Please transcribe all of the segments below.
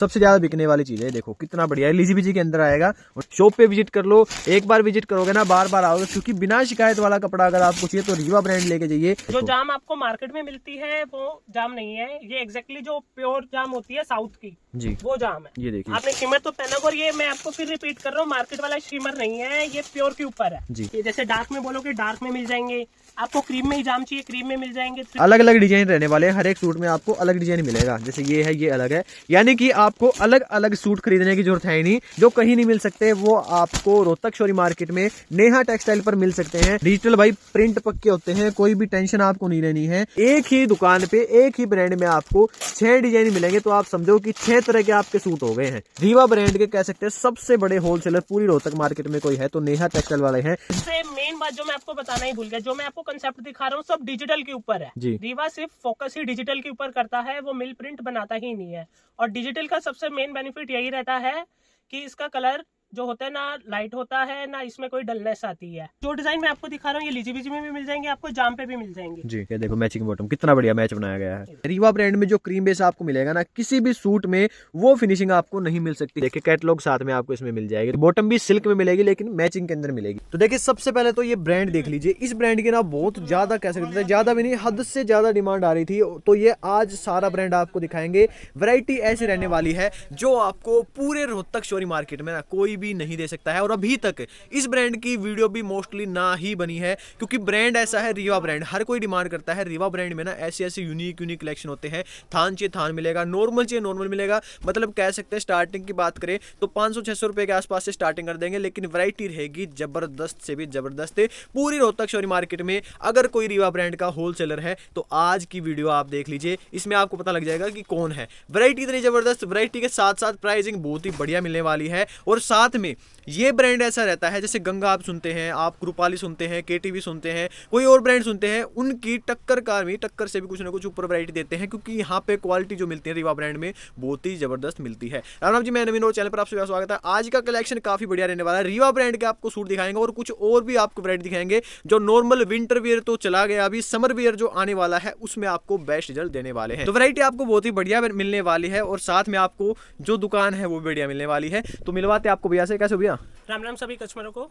सबसे ज्यादा बिकने वाली चीज है, देखो कितना बढ़िया है, लीजीबीजी के अंदर आएगा। और शॉप पे विजिट कर लो, एक बार विजिट करोगे ना बार बार आओगे, क्योंकि बिना शिकायत वाला कपड़ा अगर आपको चाहिए तो रीवा ब्रांड लेके जाइए। जो जाम आपको मार्केट में मिलती है वो जाम नहीं है, ये एग्जैक्टली जो प्योर जाम होती है साउथ की जी वो जाम है। ये देखिए, आपने शिमर तो पहना, और ये मैं आपको फिर रिपीट कर रहा हूँ, मार्केट वाला शिमर नहीं है, ये प्योर के ऊपर है जी। ये जैसे डार्क में बोलोगे डार्क में मिल जाएंगे, आपको क्रीम में ही जाम चाहिए क्रीम में मिल जाएंगे। अलग अलग डिजाइन रहने वाले हैं, हर एक सूट में आपको अलग डिजाइन मिलेगा। जैसे ये है, ये अलग है, यानी कि आपको अलग अलग सूट खरीदने की जरूरत है ही नहीं। जो कहीं नहीं मिल सकते वो आपको रोहतक शोरी मार्केट में नेहा टेक्सटाइल पर मिल सकते हैं। डिजिटल भाई प्रिंट पक्के होते हैं, कोई भी टेंशन आपको नहीं लेनी है। एक ही दुकान पे एक ही ब्रांड में आपको 6 डिजाइन मिलेंगे, तो आप समझो कि 6 तरह के आपके सूट हो गए हैं। रीवा ब्रांड के कह सकते हैं सबसे बड़े होलसेलर पूरी रोहतक मार्केट में कोई है तो नेहा टेक्सटाइल वाले हैं। सबसे मेन बात जो मैं आपको बताना ही भूल गया, जो मैं आपको कंसेप्ट दिखा रहा हूँ सब डिजिटल के ऊपर है जी। रीवा सिर्फ फोकस ही डिजिटल के ऊपर करता है, वो मिल प्रिंट बनाता ही नहीं है। और डिजिटल का सबसे मेन बेनिफिट यही रहता है कि इसका कलर जो होता है ना लाइट होता है ना, इसमें कोई डलनेस आती है। जो डिजाइन मैं आपको दिखा रहा हूँ ये लीजीबीजी में भी मिल जाएंगे, आपको जाम पे भी मिल जाएंगे जी। ये देखो मैचिंग बॉटम, कितना बढ़िया मैच बनाया गया है। रीवा ब्रांड में जो क्रीम बेस आपको मिलेगा ना, किसी भी सूट में वो फिनिशिंग आपको नहीं मिल सकती। देखिए कैटलॉग साथ में आपको इसमें मिल जाएगी, बॉटम भी सिल्क में मिलेगी लेकिन मैचिंग के अंदर मिलेगी। तो देखिए सबसे पहले तो ये ब्रांड देख लीजिए, इस ब्रांड की ना बहुत ज्यादा कह सकते थे, ज्यादा भी नहीं हद से ज्यादा डिमांड आ रही थी, तो ये आज सारा ब्रांड आपको दिखाएंगे। वैरायटी ऐसी रहने वाली है जो आपको पूरे रोहतक शोरी मार्केट में ना कोई भी नहीं दे सकता है। और अभी तक इस ब्रांड की वीडियो भी मोस्टली ना ही बनी है, क्योंकि ब्रांड ऐसा है रीवा ब्रांड, हर कोई डिमांड करता है। रीवा ब्रांड में ना ऐसे ऐसे यूनिक कलेक्शन होते हैं, थान चाहिए थान मिलेगा, नॉर्मल चाहिए नॉर्मल मिलेगा। मतलब कह सकते हैं स्टार्टिंग की बात करें तो 500-600 रुपए के आसपास से स्टार्टिंग कर देंगे, लेकिन वैरायटी रहेगी जबरदस्त से भी जबरदस्त पूरी रोहतक शोरी मार्केट में। अगर कोई रीवा ब्रांड का होलसेलर है तो आज की वीडियो आप देख लीजिए, इसमें आपको पता लग जाएगा कि कौन है। वैरायटी इतनी जबरदस्त, वैरायटी के साथ साथ प्राइसिंग बहुत ही बढ़िया मिलने वाली है। और साथ में ये ब्रांड ऐसा रहता है, जैसे गंगा आप सुनते हैं, आप कृपाली सुनते हैं, केटीवी सुनते हैं, कोई और ब्रांड सुनते हैं, उनकी टक्कर टक्कर से भी कुछ ना कुछ ऊपर वैरायटी देते हैं, क्योंकि यहाँ पे क्वालिटी जो मिलती है रीवा ब्रांड में बहुत ही जबरदस्त मिलती है। राम जी, मैं नवीन और चैनल पर आपसे स्वागत है। आज का कलेक्शन काफी बढ़िया रहने वाला है। रीवा ब्रांड के आपको सूट दिखाएंगे और कुछ और भी आपको वैरायटी दिखाएंगे। जो नॉर्मल विंटर वियर तो चला गया, अभी समर वियर जो आने वाला है उसमें आपको बेस्ट रिजल्ट देने वाले हैं। तो वैरायटी आपको बहुत ही बढ़िया मिलने वाली है और साथ में आपको जो दुकान है वो बढ़िया मिलने वाली है। तो मिलवाते आपको भैया से। कैसे भैया? राम राम सभी कस्टमरों को।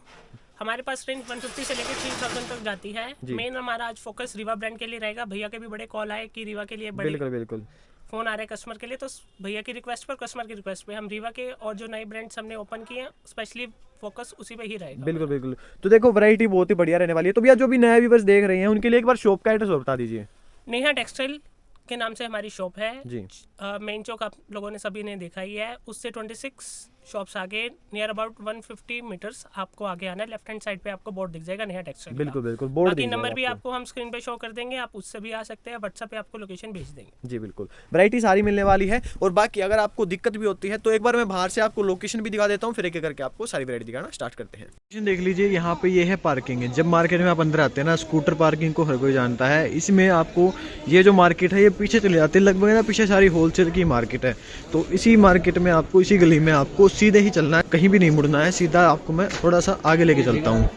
हमारे पास रेंज 150 से लेकर 3000 तक जाती है। मेन हमारा आज फोकस रीवा ब्रांड के लिए रहेगा। भैया के भी बड़े कॉल आए कि रीवा के लिए बड़े बिल्कुल फोन आ रहे हैं कस्टमर के लिए, तो भैया की रिक्वेस्ट पर कस्टमर की रिक्वेस्ट पे हम रीवा के और जो नए ब्रांड्स हमने ओपन किए हैं स्पेशली फोकस उसी पे ही रहेगा। बिल्कुल। तो देखो वैरायटी बहुत ही बढ़िया रहने वाली है। तो भैया जो भी नए व्यूअर्स देख रहे हैं उनके लिए एक बार शॉप का एड्रेस बता दीजिए। नेहा टेक्सटाइल के नाम से हमारी शॉप है जी। मेन चौक आप लोगों ने सभी ने देखा ही है, उससे 26 शॉप्स आगे नियर अबाउट 150 मीटर्स आपको आगे आना है। लेफ्ट हैंड साइड पे आपको बोर्ड दिख जाएगा नेहा टेक्सटाइल। बिल्कुल बोर्ड। बाकी नंबर भी आपको हम स्क्रीन पे शो कर देंगे, आप उससे भी आ सकते हैं, व्हाट्सएप पे आपको लोकेशन भेज देंगे। जी बिल्कुल, वैरायटी सारी मिलने वाली है। और बाकी अगर आपको दिक्कत भी होती है तो एक बार मैं बाहर से आपको लोकेशन भी दिखा देता हूँ, फिर एक करके आपको सारी वैरायटी दिखाना स्टार्ट करते हैं। देख लीजिए यहाँ पे ये है पार्किंग है। जब मार्केट में आप अंदर आते हैं ना, स्कूटर पार्किंग को हर कोई जानता है। इसमें आपको ये जो मार्केट है ये पीछे चले जाते हैं लगभग ना, पीछे सारी होलसेल की मार्केट है। तो इसी मार्केट में आपको, इसी गली में आपको सीधे ही चलना है, कहीं भी नहीं मुड़ना है, सीधा आपको मैं थोड़ा सा आगे लेके चलता हूँ।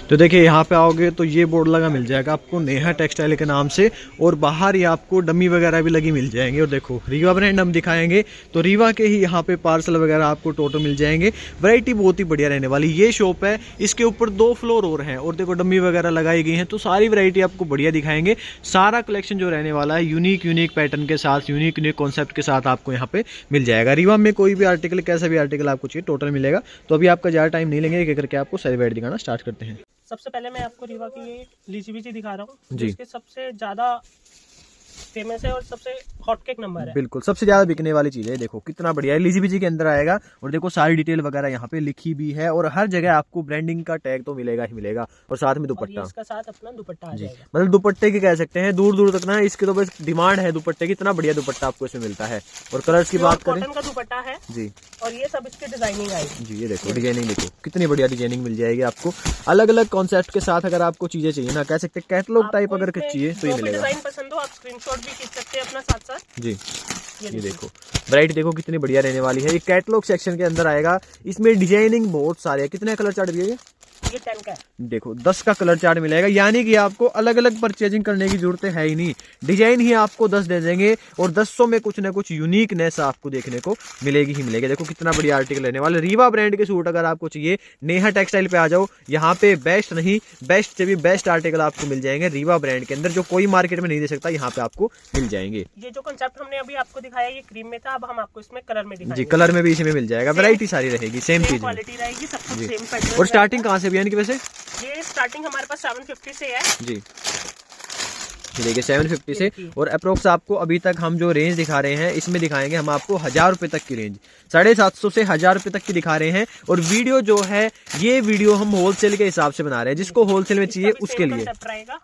तो देखिए यहाँ पे आओगे तो ये बोर्ड लगा मिल जाएगा आपको नेहा टेक्सटाइल के नाम से, और बाहर ही आपको डमी वगैरह भी लगी मिल जाएंगे। और देखो रीवा ब्रांड हम दिखाएंगे तो रीवा के ही यहाँ पे पार्सल वगैरह आपको टोटल मिल जाएंगे। वैरायटी बहुत ही बढ़िया रहने वाली ये शॉप है। इसके ऊपर 2 फ्लोर और हैं और देखो डमी वगैरह लगाई गई हैं, तो सारी वैरायटी आपको बढ़िया दिखाएंगे। सारा कलेक्शन जो रहने वाला है यूनिक पैटर्न के साथ, यूनिक कॉन्सेप्ट के साथ आपको यहाँ पे मिल जाएगा। रीवा में कोई भी आर्टिकल, कैसा भी आर्टिकल आपको चाहिए टोटल मिलेगा। तो अभी आपका ज़्यादा टाइम नहीं लेंगे, एक करके आपको सारी वैरायटी दिखाना स्टार्ट करते हैं। सबसे पहले मैं आपको रीवा की ये लीजीबीजी दिखा रहा हूँ, जी। जिसके सबसे ज्यादा फेमस है और सबसे हॉट केक नंबर है। बिल्कुल सबसे ज्यादा बिकने वाली चीज है। देखो कितना बढ़िया है, लीजीबीजी के अंदर आएगा। और देखो सारी डिटेल वगैरह यहाँ पे लिखी भी है, और हर जगह आपको ब्रांडिंग का टैग तो मिलेगा ही मिलेगा, और साथ में दुपट्टा। इसका साथ अपना दुपट्टा आ जाएगा। मतलब दुपट्टे की कह सकते हैं दूर दूर तक ना, इसकी तो बस डिमांड है दुपट्टे की। इतना बढ़िया दुपट्टा आपको इसमें मिलता है। और कलर्स की बात करें, कॉटन का दुपट्टा है जी, और ये सब इसकी डिजाइनिंग आएगी। जी ये देखो डिजाइनिंग, देखो कितनी बढ़िया डिजाइनिंग मिल जाएगी आपको अलग अलग कॉन्सेप्ट के साथ। अगर आपको चीजें चाहिए ना, कह सकते हैं कैटलॉग टाइप अगर चाहिए तो ये मिलेगा। डिजाइन पसंद हो आप स्क्रीनशॉट भी खींच सकते हैं अपना साथ साथ। जी ये देखो वैरायटी देखो कितनी बढ़िया रहने वाली है। ये कैटलॉग सेक्शन के अंदर आएगा। इसमें डिजाइनिंग बहुत सारे है। कितने कलर चार्ट दिए? ये 10 का है। देखो 10 का कलर चार्ट मिलेगा, यानी कि आपको अलग अलग परचेजिंग करने की जरूरत है ही नहीं, डिजाइन ही आपको 10 दे देंगे और 10 में कुछ ना कुछ यूनिकनेस आपको देखने को मिलेगी ही मिलेगी। देखो कितना बढ़िया आर्टिकल रहने वाला। रीवा ब्रांड के सूट अगर आपको चाहिए, नेहा टेक्सटाइल पे आ जाओ, यहाँ पे बेस्ट नहीं बेस्ट से भी बेस्ट आर्टिकल आपको मिल जाएंगे रीवा ब्रांड के अंदर, जो कोई मार्केट में नहीं दे सकता, यहाँ पे आपको मिल जाएंगे। ये जो कंसेप्ट हमने अभी आपको दिखाया ये क्रीम में था, अब हम आपको इसमें कलर में दिखाएंगे। जी, कलर में भी इसमें मिल जाएगा, वैरायटी सारी रहेगी, सेम चीज क्वालिटी रहेगी, सब कुछ जी। Same pattern. और स्टार्टिंग कहाँ से भी यानी कि वैसे ये स्टार्टिंग हमारे पास 750 से है जी, ये देखिए 750 से, और अप्रोक्स आपको अभी तक हम जो रेंज दिखा रहे हैं इसमें दिखाएंगे हम आपको 1000 रुपए तक की रेंज, 750 से 1000 रुपए तक की दिखा रहे हैं। और वीडियो जो है ये वीडियो हम होलसेल के हिसाब से बना रहे हैं, जिसको होलसेल में चाहिए उसके लिए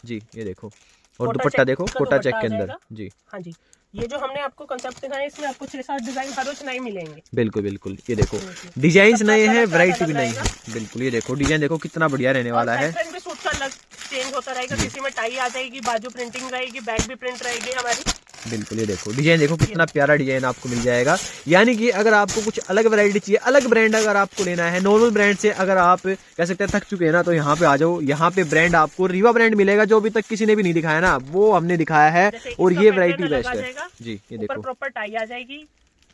जी। ये देखो, और दुपट्टा देखो कोटा चेक के अंदर जी। हाँ जी, ये जो हमने आपको कंसेप्ट दिखाया इसमें आपको 6-7 डिजाइन हर रोज नए मिलेंगे। बिल्कुल बिल्कुल, ये देखो डिजाइन नए हैं, वैरायटी भी नई है। बिल्कुल, ये देखो डिजाइन देखो कितना बढ़िया रहने वाला है। भी सूट का अलग चेंज होता रहेगा, किसी में टाई आ जाएगी, बाजू प्रिंटिंग रहेगी, बैक भी प्रिंट रहेगी हमारी। बिल्कुल, ये देखो डिजाइन देखो कितना प्यारा डिजाइन आपको मिल जाएगा। यानी कि अगर आपको कुछ अलग वैरायटी चाहिए, अलग ब्रांड अगर आपको लेना है, नॉर्मल ब्रांड से अगर आप कह सकते हैं थक चुके हैं ना, तो यहाँ पे आ जाओ। यहाँ पे ब्रांड आपको रीवा ब्रांड मिलेगा, जो अभी तक किसी ने भी नहीं दिखाया ना, वो हमने दिखाया है, और ये वैरायटी बेस्ट है जी। ये देखो प्रॉपर टाई आ जाएगी,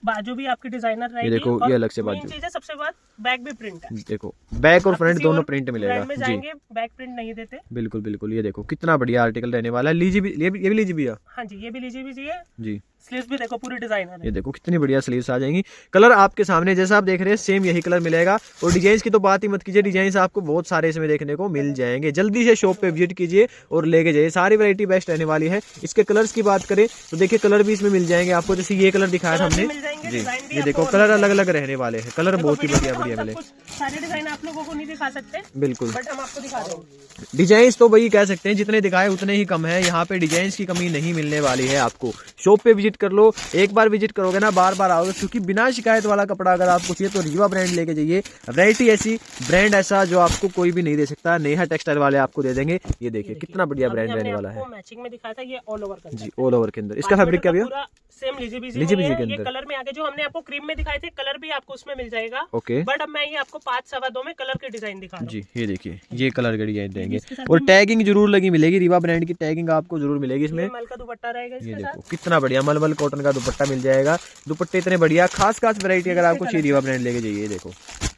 बाजू भी आपकी डिजाइनर रहेगी। ये देखो, ये अलग से बाजू चीज है, सबसे बाद बैक भी प्रिंट है। देखो बैक और फ्रंट दोनों प्रिंट मिलेगा जी। बैक प्रिंट नहीं देते। बिल्कुल बिल्कुल, ये देखो कितना बढ़िया आर्टिकल रहने वाला है। लीजिए भी, ये भी लीजिए भैया। हाँ जी, ये भी लीजिए भी चाहिए जी। स्लीव्स भी देखो पूरी डिजाइनर है। ये देखो कितनी बढ़िया स्लीव्स आ जाएंगी। कलर आपके सामने जैसा आप देख रहे हैं सेम यही कलर मिलेगा। और डिजाइन की तो बात ही मत कीजिए, डिजाइन आपको बहुत सारे इसमें देखने को मिल जाएंगे। जल्दी से शॉप पे विजिट कीजिए और लेके जाइए, सारी वैरायटी बेस्ट रहने वाली है। इसके कलर्स की बात करें तो देखिए कलर भी इसमें मिल जाएंगे आपको, जैसे ये कलर दिखाया था हमने जी। ये देखो कलर अलग अलग रहने वाले हैं, कलर बहुत ही बढ़िया बढ़िया मिले। सारे डिजाइन आप लोगों को नहीं दिखा सकते बिल्कुल, बट हम आपको दिखा देंगे। डिजाइन तो वही कह सकते हैं जितने दिखाए उतने ही कम है। यहाँ पे डिजाइन की कमी नहीं मिलने वाली है आपको। शॉप पे विजिट कर लो, एक बार विजिट करोगे ना बार बार आओगे, क्योंकि बिना शिकायत वाला कपड़ा अगर आपको चाहिए तो रीवा ब्रांड लेके जाइए। वैरायटी ऐसी, ब्रांड ऐसा जो आपको कोई भी नहीं दे सकता, नेहा टेक्सटाइल वाले आपको दे देंगे। ये देखिए कितना बढ़िया ब्रांड रहने वाला है। मैचिंग में दिखाया था, ये ऑल ओवर जी, ऑल ओवर के अंदर। इसका फैब्रिक क्या भैया? सेम लीजीबीजी के अंदर। ये कलर में आगे जो हमने आपको क्रीम में दिखाए थे, कलर भी आपको उसमें मिल जाएगा। ओके, बट अब मैं ये आपको 5-2 में कलर के डिजाइन दिखा रहा हूं जी। ये देखिए ये कलर के डिजाइन देंगे, और टैगिंग जरूर लगी मिलेगी, रीवा ब्रांड की टैगिंग आपको जरूर मिलेगी इसमें। मल का दुपट्टा रहेगा इसके ये साथ। देखो कितना बढ़िया मलमल कॉटन का दुपट्टा मिल जाएगा। दुपट्टे इतने बढ़िया, खास खास वैरायटी अगर आपको चाहिए रीवा ब्रांड लेके जाइए।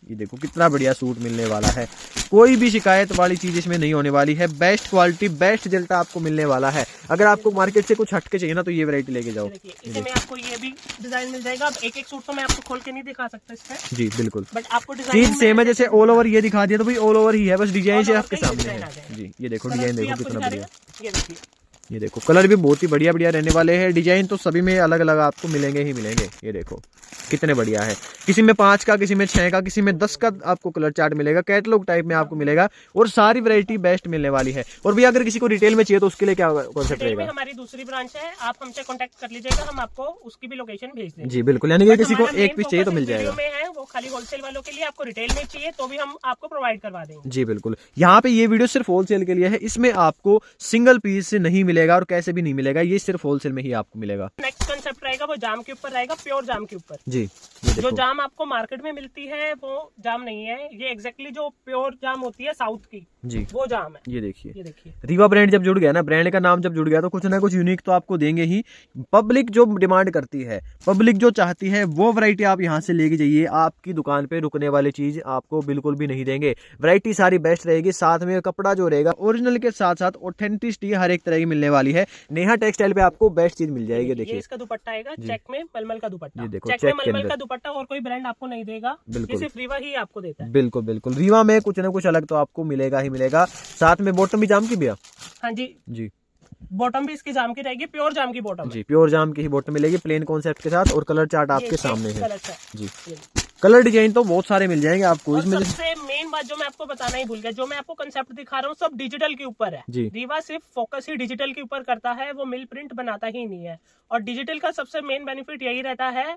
ये देखो कितना बढ़िया सूट मिलने वाला है, कोई भी शिकायत वाली चीज इसमें नहीं होने वाली है। बेस्ट क्वालिटी बेस्ट रिजल्ट आपको मिलने वाला है। अगर आपको मार्केट से कुछ हटके चाहिए ना तो ये वैरायटी लेके जाओ। इसी में आपको ये भी डिजाइन मिल जाएगा। अब एक सूट तो मैं आपको खोल के नहीं दिखा सकता इसमें जी। बिल्कुल, बट आपको डिजाइन चीज सेम है, जैसे ऑल ओवर ये दिखा दिया तो भाई ऑल ओवर ही है, बस डिजाइन से आपके सामने है जी। ये देखो डिजाइन देखो कितना बढ़िया। ये देखिए, ये देखो कलर भी बहुत ही बढ़िया बढ़िया रहने वाले हैं। डिजाइन तो सभी में अलग अलग आपको मिलेंगे ही मिलेंगे। ये देखो कितने बढ़िया है, किसी में 5 का, किसी में 6 का, किसी में 10 का आपको कलर चार्ट मिलेगा, कैटलॉग टाइप में आपको मिलेगा, और सारी वैरायटी बेस्ट मिलने वाली है। और भैया अगर किसी को रिटेल में चाहिए तो उसके लिए क्या कॉन्सेप्ट रहेगा? हमारी दूसरी ब्रांच है, आप हमसे कांटेक्ट कर लीजिएगा, हम आपको उसकी भी लोकेशन भेज देंगे। जी बिल्कुल, यानी कि किसी को एक पीस चाहिए तो मिल जाएगा। में है वो खाली होलसेल वालों के लिए, आपको रिटेल में चाहिए तो भी हम आपको प्रोवाइड करवा देंगे। जी बिल्कुल, यहाँ पे ये वीडियो सिर्फ होलसेल के लिए है, इसमें आपको सिंगल पीस नहीं मिलेगा और कैसे भी नहीं मिलेगा, ये सिर्फ होलसेल में ही आपको मिलेगा। नेक्स्ट कंसेप्ट रहेगा वो जाम के ऊपर रहेगा, प्योर जाम के ऊपर जी। जो जाम आपको मार्केट में मिलती है वो जाम नहीं है, ये एग्जैक्टली जो प्योर जाम होती है साउथ की जी, वो जाम है। ये देखिए देखिए रीवा ब्रांड जब जुड़ गया ना, ब्रांड का नाम जब जुड़ गया तो कुछ ना कुछ यूनिक तो आपको देंगे ही। पब्लिक जो डिमांड करती है, पब्लिक जो चाहती है वो वैरायटी आप यहाँ से लेके जाइए। आपकी दुकान पे रुकने वाली चीज आपको बिल्कुल भी नहीं देंगे। वैरायटी सारी बेस्ट रहेगी, साथ में कपड़ा जो रहेगा ओरिजिनल के साथ साथ ऑथेंटिसिटी हर एक तरह की मिलने वाली है। नेहा टेक्सटाइल पे आपको बेस्ट चीज मिल जाएगी। देखिए इसका दुपट्टा आएगा चेक में मलमल का दुपट्टा, देखो चेक में मलमल का दुपट्टा, और कोई ब्रांड आपको नहीं देगा, बिल्कुल सिर्फ रीवा ही आपको देता है। बिल्कुल बिल्कुल, रीवा में कुछ ना कुछ अलग तो आपको मिलेगा ही मिलेगा। साथ में बॉटम भी जाम की भैया? हाँ जी जी, बॉटम भी इसकी जाम की रहेगी, प्योर जाम की बॉटम जी, प्योर जाम की ही बॉटम मिलेगी, प्लेन कॉन्सेप्ट के साथ, और कलर चार्ट आपके सामने है जी। कलर डिजाइन तो बहुत सारे मिल जाएंगे आपको इसमें। सबसे मेन बात जो मैं आपको बताना ही भूल गया, जो मैं आपको कंसेप्ट दिखा रहा हूँ सब डिजिटल के ऊपर है जी। रीवा सिर्फ फोकस ही डिजिटल के ऊपर करता है, वो मिल प्रिंट बनाता ही नहीं है। और डिजिटल का सबसे मेन बेनिफिट यही रहता है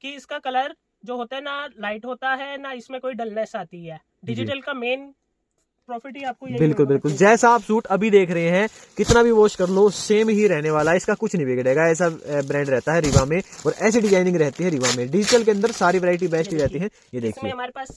कि इसका कलर जो होता है ना लाइट होता है ना, इसमें कोई डलनेस आती है। डिजिटल का मेन प्रॉफिट ही आपको बिल्कुल बिल्कुल, जैसा आप सूट अभी देख रहे हैं कितना भी वॉश कर लो सेम ही रहने वाला है, इसका कुछ नहीं बिगड़ेगा। ऐसा ब्रांड रहता है रीवा में, और ऐसी डिजाइनिंग रहती है रीवा में। डिजिटल के अंदर सारी वैरायटी बेस्ट ही रहती है। ये देखिए हमारे पास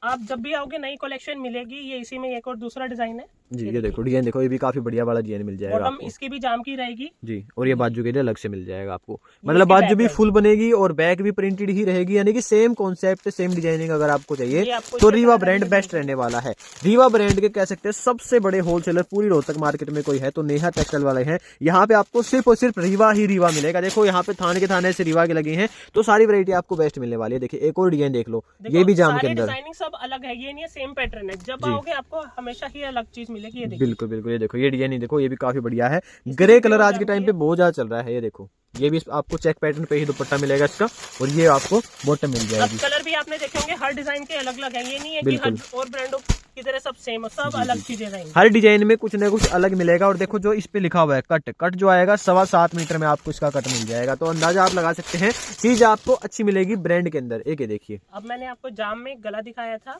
आप जब भी आओगे नई कलेक्शन मिलेगी। ये इसी में एक और दूसरा डिजाइन है जी, ये देखो डिजाइन देखो, ये भी काफी बढ़िया वाला डिजाइन मिल जाएगा बॉटम आपको इसकी भी जाम की रहेगी जी। और ये बाजू के लिए अलग से मिल जाएगा आपको, ये मतलब इसकी बाजू बैक भी रहेगी। फुल बनेगी और बैक भी प्रिंटेड ही रहेगी, यानी कि सेम कॉन्सेप्ट सेम डिजाइनिंग अगर आपको ये चाहिए आपको तो इसके Rewa colour brand available best रहने वाला है। रीवा ब्रांड के कह सकते हैं सबसे बड़े होलसेलर पूरी रोहतक मार्केट में कोई है तो नेहा टेक्सटाइल वाले हैं। यहाँ पे आपको सिर्फ और सिर्फ रीवा ही रीवा मिलेगा। देखो यहाँ पे थाने के थाने से रीवा के लगे हैं तो सारी वैरायटी आपको बेस्ट मिलने वाली है। देखिए एक और डिजाइन देख लो, ये भी जाम के अंदर, डिजाइनिंग सब अलग है, ये नहीं सेम पैटर्न है। जब जी। आओगे आपको हमेशा ही अलग चीज मिलेगी। ये देखिए बिल्कुल बिल्कुल, ये देखो ये डिजाइन देखो, ये भी काफी बढ़िया है। ग्रे कलर आज के टाइम पे बहुत ज्यादा चल रहा है। ये देखो ये भी आपको चेक पैटर्न पे ही दुपट्टा मिलेगा इसका, और ये आपको बॉटम मिल अब जाएगी। कलर भी आपने देखे होंगे हर डिजाइन के अलग अलग है। ये नहीं है कि बिल्कुल। हर और ब्रांडों की तरह सब सेम हो, सब अलग चीजें रहेंगी। हर डिजाइन में कुछ ना कुछ अलग मिलेगा। और देखो जो इस पे लिखा हुआ है कट, कट जो आएगा 7.25 मीटर में आपको इसका कट मिल जाएगा, तो अंदाजा आप लगा सकते हैं चीज आपको अच्छी मिलेगी ब्रांड के अंदर। एक ये देखिए, अब मैंने आपको जाम में गला दिखाया था,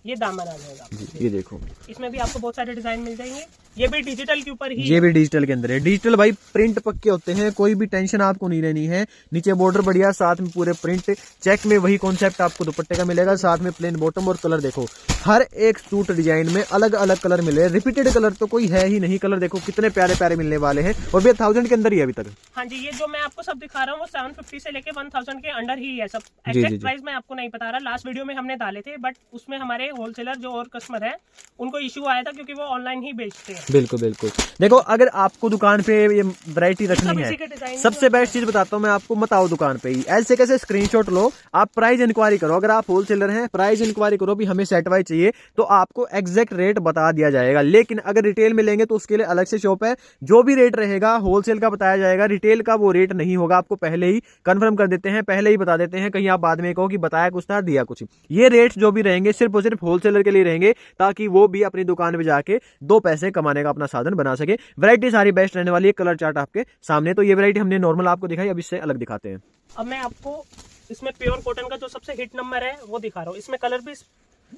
ये दामन आ जाएगा। ये देखो इसमें भी आपको बहुत सारे डिजाइन मिल जाएंगे। ये भी डिजिटल के ऊपर ही ये भी डिजिटल के अंदर है। डिजिटल भाई प्रिंट पक्के होते हैं, कोई भी टेंशन आपको नहीं लेनी है। नीचे बॉर्डर बढ़िया, साथ में पूरे प्रिंट चेक में वही कॉन्सेप्ट आपको दुपट्टे का मिलेगा, साथ में प्लेन बॉटम। और कलर देखो हर एक सूट डिजाइन में अलग अलग कलर मिले, रिपीटेड कलर तो कोई है ही नहीं। कलर देखो कितने प्यारे प्यारे मिलने वाले हैं, और भी 1000 के अंदर ही है अभी तक। हाँ जी, ये जो मैं आपको सब दिखा रहा हूँ वो 750 से लेके 1000 के अंडर ही है सब। जी, एक्जैक्ट जी। प्राइस मैं आपको नहीं बता रहा, लास्ट वीडियो में हमने डाले थे, बट उसमें हमारे होलसेलर जो और कस्टमर है उनको इशू आया था क्योंकि वो ऑनलाइन ही बेचते हैं। बिल्कुल बिल्कुल। देखो अगर आपको दुकान पे ये वैरायटी रखनी सब है, इसी के डिजाइन सबसे बेस्ट चीज बताता हूँ मैं आपको, मत आओ दुकान पे ही, ऐसे कैसे स्क्रीनशॉट लो, आप प्राइस इंक्वायरी करो। अगर आप होलसेलर हैं प्राइस इंक्वायरी करो भी हमें सेट वाइज चाहिए, तो आपको एग्जैक्ट रेट बता दिया जाएगा। लेकिन अगर रिटेल में लेंगे तो उसके लिए अलग से शॉप है, जो भी रेट रहेगा होलसेल का बताया जाएगा, रिटेल का वो रेट नहीं होगा। आपको पहले ही कंफर्म कर देते हैं, पहले ही बता देते हैं, कहीं आप बाद में कहो कि बताया कुछ था दिया कुछ। ये रेट जो भी रहेंगे सिर्फ और सिर्फ होलसेलर के लिए रहेंगे, ताकि वो भी अपनी दुकान पे जाके 2 पैसे कमाने का अपना साधन बना सके। वैरायटी सारी बेस्ट रहने वाली है। कलर चार्ट आपके सामने, तो ये वैरायटी हमने नॉर्मल आपको दिखाई, अब इससे अलग दिखाते हैं। अब मैं आपको इसमें प्योर कॉटन का जो सबसे हिट नंबर है वो दिखा रहा हूँ। इसमें कलर भी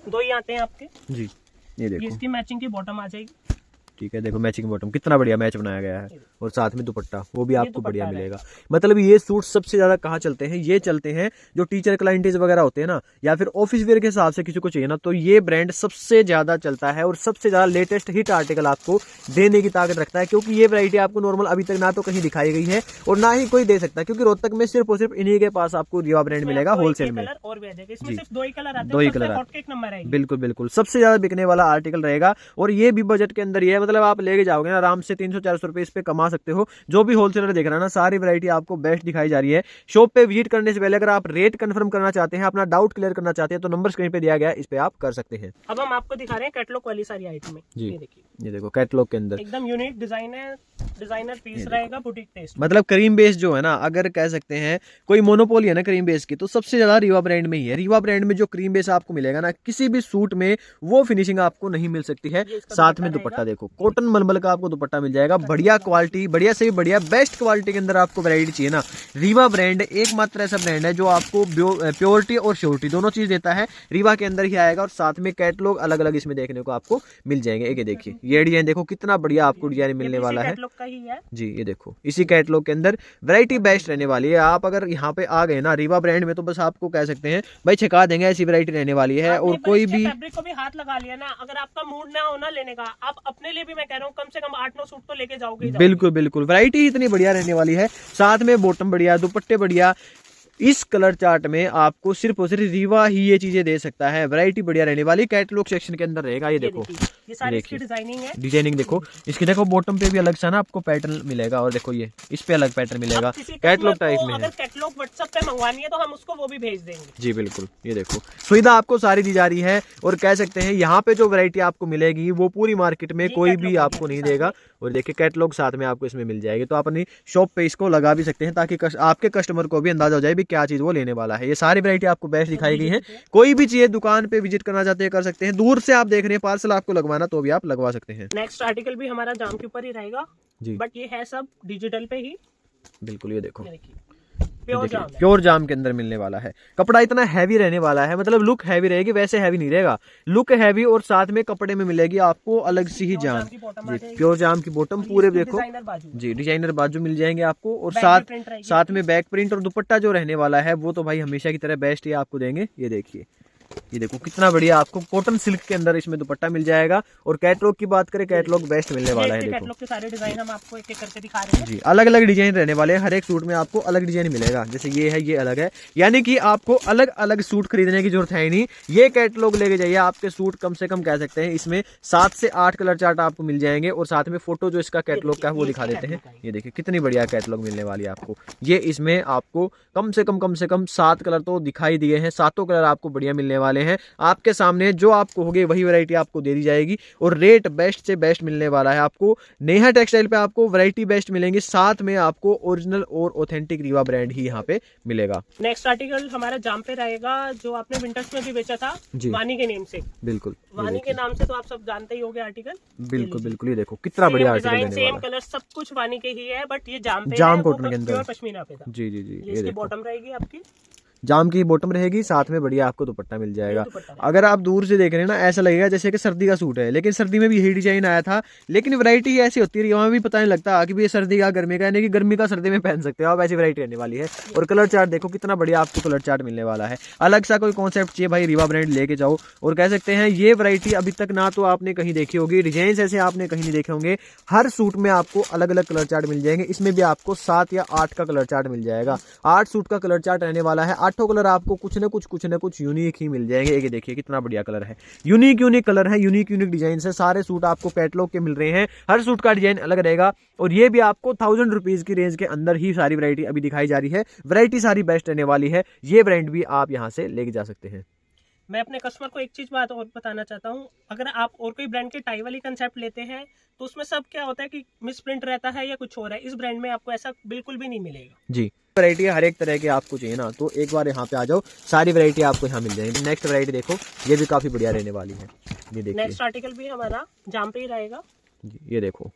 2 ही आते हैं आपके। जी ये ये देखो, इसकी मैचिंग की बॉटम आ जाएगी। ठीक है देखो मैचिंग बॉटम कितना बढ़िया मैच बनाया गया है, और साथ में दुपट्टा वो भी आपको दुपट्टा बढ़िया रहेगा। मिलेगा। मतलब ये सूट सबसे ज्यादा कहाँ चलते हैं, ये चलते हैं जो टीचर क्लाइंटेज वगैरह होते हैं ना, या फिर ऑफिस वेयर के हिसाब से किसी को चाहिए ना, तो ये ब्रांड सबसे ज्यादा चलता है और सबसे ज्यादा लेटेस्ट हिट आर्टिकल आपको देने की ताकत रखता है। क्योंकि ये वैरायटी आपको नॉर्मल अभी तक ना तो कहीं दिखाई गई है और ना ही कोई दे सकता, क्योंकि रोहतक में सिर्फ और सिर्फ इन्हीं के पास आपको रीवा ब्रांड मिलेगा होलसेल में। कलर और भी आ जाएगा। इसमें जी। सिर्फ 2 ही कलर आते हैं, 2 ही सबसे कलर हॉट केक नंबर है ये। बिल्कुल बिल्कुल, सबसे ज्यादा बिकने वाला आर्टिकल रहेगा, और ये भी बजट के अंदर ही है। मतलब आप लेके जाओगे ना आराम से 300-400 रुपए इस पे कमा सकते हो। जो भी होलसेलर देख रहा है ना, सारी वैरायटी आपको बेस्ट दिखाई जा रही है। शॉप पे विजिट करने से पहले अगर आप रेट कंफर्म करना चाहते हैं, अपना डाउट क्लियर करना चाहते हैं, तो नंबर स्क्रीन पे दिया गया है, इस पे आप कर सकते हैं। अब हम आपको दिखा रहे हैं कैटलॉग वाली सारी आइटम। जी। ये देखिए ये देखो कैटलॉग के अंदर एकदम यूनिक डिजाइन है, डिजाइनर पीस रहेगा बुटीक टेस्ट। मतलब क्रीम बेस जो है ना, अगर कह सकते हैं कोई मोनोपोली है ना क्रीम बेस की, तो सबसे ज्यादा रीवा ब्रांड में ही है। रीवा ब्रांड में जो क्रीम बेस आपको मिलेगा ना, किसी भी सूट में वो फिनिशिंग आपको नहीं मिल सकती है। साथ में दुपट्टा देखो कॉटन मलमल का आपको दुपट्टा मिल जाएगा, बढ़िया क्वालिटी, बढ़िया से बढ़िया बेस्ट क्वालिटी के अंदर आपको वैरायटी चाहिए ना, रीवा ब्रांड एकमात्र ऐसा ब्रांड है जो आपको प्योरिटी और श्योरिटी दोनों चीज देता है। रीवा के अंदर ही आएगा, और साथ में कैटलॉग अलग अलग इसमें देखने को आपको मिल जाएंगे। एक देखिए ये डिजाइन देखो कितना बढ़िया आपको डिजाइन मिलने वाला है कैटलॉग का ही है जी। ये देखो इसी कैटलॉग के अंदर वैरायटी बेस्ट रहने वाली है। आप अगर यहाँ पे आ गए ना रीवा ब्रांड में, तो बस आपको कह सकते हैं भाई छिका देंगे, ऐसी वैरायटी रहने वाली है। और कोई भी फैब्रिक को भी हाथ लगा लिया ना, अगर आपका मूड ना हो ना लेने का, आप अपने लिए भी मैं कह रहा हूँ कम से कम 8-9 सूट तो लेके जाओगे। बिल्कुल बिल्कुल, वैरायटी इतनी बढ़िया रहने वाली है। साथ में बॉटम बढ़िया, दुपट्टे बढ़िया। इस कलर चार्ट में आपको सिर्फ और सिर्फ रीवा ही ये चीजें दे सकता है। वैरायटी बढ़िया रहने वाली, कैटलॉग सेक्शन के अंदर रहेगा। ये देखो ये सारी इसकी डिजाइनिंग है, डिजाइनिंग देखो इसकी, देखो बॉटम पे भी अलग सा ना आपको पैटर्न मिलेगा, और देखो ये इस पे अलग पैटर्न मिलेगा, कैटलॉग टाइप में है। अगर कैटलॉग व्हाट्सएप पे मंगवानी है तो हम उसको वो भी भेज देंगे। जी बिल्कुल, ये देखो सुविधा आपको सारी दी जा रही है। और कह सकते हैं यहाँ पे जो वैरायटी आपको मिलेगी वो पूरी मार्केट में कोई भी आपको नहीं देगा। और देखिए कैटलॉग साथ में आपको इसमें मिल जाएगी, तो आप अपनी शॉप पे इसको लगा भी सकते हैं, ताकि आपके कस्टमर को भी अंदाजा हो जाए भी क्या चीज वो लेने वाला है। ये सारी वैरायटी आपको बेस्ट दिखाई गई है। कोई भी चीज दुकान पे विजिट करना चाहते हैं कर सकते हैं, दूर से आप देख रहे हैं पार्सल आपको लगवाना तो भी आप लगवा सकते हैं। नेक्स्ट आर्टिकल भी हमारा जाम के ऊपर ही रहेगा जी, बट ये है सब डिजिटल पे ही। बिल्कुल ये देखो प्योर जाम है। प्योर जाम के अंदर मिलने वाला है। कपड़ा इतना हैवी रहने वाला है, मतलब लुक हैवी रहेगी, वैसे हैवी नहीं रहेगा, लुक हैवी। और साथ में कपड़े में मिलेगी आपको अलग सी ही जाम जी, प्योर जाम की बॉटम पूरे देखो जी, डिजाइनर बाजू मिल जाएंगे आपको। और साथ में बैक प्रिंट और दुपट्टा जो रहने वाला है वो तो भाई हमेशा की तरह बेस्ट ही आपको देंगे। ये देखिए ये देखो कितना बढ़िया आपको कॉटन सिल्क के अंदर इसमें दुपट्टा मिल जाएगा। और कैटलॉग की बात करें, कैटलॉग बेस्ट मिलने वाला है। देखो कैटलॉग के सारे डिजाइन हम आपको एक एक करके दिखा रहे हैं जी, अलग अलग डिजाइन रहने वाले हैं। हर एक सूट में आपको अलग डिजाइन मिलेगा। जैसे ये है, ये अलग है, यानी कि आपको अलग अलग सूट खरीदने की जरूरत है ही नहीं। ये कैटलॉग लेके जाइए, आपके सूट कम से कम कह सकते हैं इसमें 7 से 8 कलर चार्ट आपको मिल जाएंगे। और साथ में फोटो जो इसका कैटलॉग का है वो दिखा देते हैं। ये देखिए कितनी बढ़िया कैटलॉग मिलने वाली है आपको। ये इसमें आपको कम से कम 7 कलर तो दिखाई दिए हैं। 7 कलर आपको बढ़िया मिलने वाले हैं। आपके सामने जो आपको होगी वही वैरायटी आपको दे दी जाएगी। और रेट बेस्ट से बेस्ट मिलने वाला है आपको। नेहा टेक्सटाइल पे आपको वैरायटी बेस्ट मिलेंगी, साथ में आपको ओरिजिनल और ऑथेंटिक रीवा ब्रांड ही यहाँ पे मिलेगा। नेक्स्ट आर्टिकल हमारा जाम पे रहेगा, जो आपने विंटर्स में भी बेचा था वानी के नेम से। बिल्कुल, वानी के नाम से तो आप सब जानते ही होंगे आर्टिकल। बिल्कुल बिल्कुल, ये देखो कितना बढ़िया आर्टिकल रहने सेम वाला है। कलर सब कुछ वानी के ही है, बट ये जाम पे जाम है, कॉटन के अंदर, प्योर पश्मीना पे था। जी जी जी, ये इसकी बॉटम रहेगी आपकी, जाम की बॉटम रहेगी, साथ में बढ़िया आपको दुपट्टा मिल जाएगा। अगर आप दूर से देख रहे हैं ना, ऐसा लगेगा जैसे कि सर्दी का सूट है, लेकिन सर्दी में भी यही डिजाइन आया था। लेकिन वैरायटी ऐसी होती है, वहाँ भी पता नहीं लगता कि ये सर्दी का गर्मी का, यानी कि गर्मी का सर्दी में पहन सकते हो आप, ऐसी वैरायटी रहने वाली है। और कलर चार्ट देखो कितना बढ़िया आपको कलर चार्ट मिलने वाला है। अलग सा कोई कॉन्सेप्ट चाहिए भाई, रीवा ब्रांड लेके जाओ। और कह सकते हैं ये वैरायटी अभी तक ना तो आपने कहीं देखी होगी, डिजाइन ऐसे आपने कहीं नहीं देखे होंगे। हर सूट में आपको अलग अलग कलर चार्ट मिल जाएंगे। इसमें भी आपको 7 या 8 का कलर चार्ट मिल जाएगा। 8 सूट का कलर चार्ट रहने वाला है। 8 कलर आपको कुछ ना कुछ यूनिक ही मिल जाएंगे। ये देखिए कितना बढ़िया कलर है, यूनिक कलर है, यूनिक डिजाइन है। सारे सूट आपको कैटलॉग के मिल रहे हैं। हर सूट का डिजाइन अलग रहेगा। और ये भी आपको 1000 रुपीज की रेंज के अंदर ही सारी वैरायटी अभी दिखाई जा रही है। वैरायटी सारी बेस्ट रहने वाली है। ये ब्रांड भी आप यहाँ से लेके जा सकते हैं। मैं अपने कस्टमर को एक चीज बात और बताना चाहता हूँ, अगर आप और कोई ब्रांड के टाई वाली कंसेप्ट लेते हैं तो उसमें सब क्या होता है कि मिस प्रिंट रहता है या कुछ और है। इस ब्रांड में आपको ऐसा बिल्कुल भी नहीं मिलेगा जी। वैरायटी हर एक तरह की आपको चाहिए ना, तो एक बार यहाँ पे आ जाओ, सारी वैरायटी आपको यहाँ मिल जाएगी। नेक्स्ट वैरायटी देखो, ये भी काफी बढ़िया रहने वाली है। ये देखिए नेक्स्ट आर्टिकल भी हमारा जाम पे ही रहेगा जी। ये देखो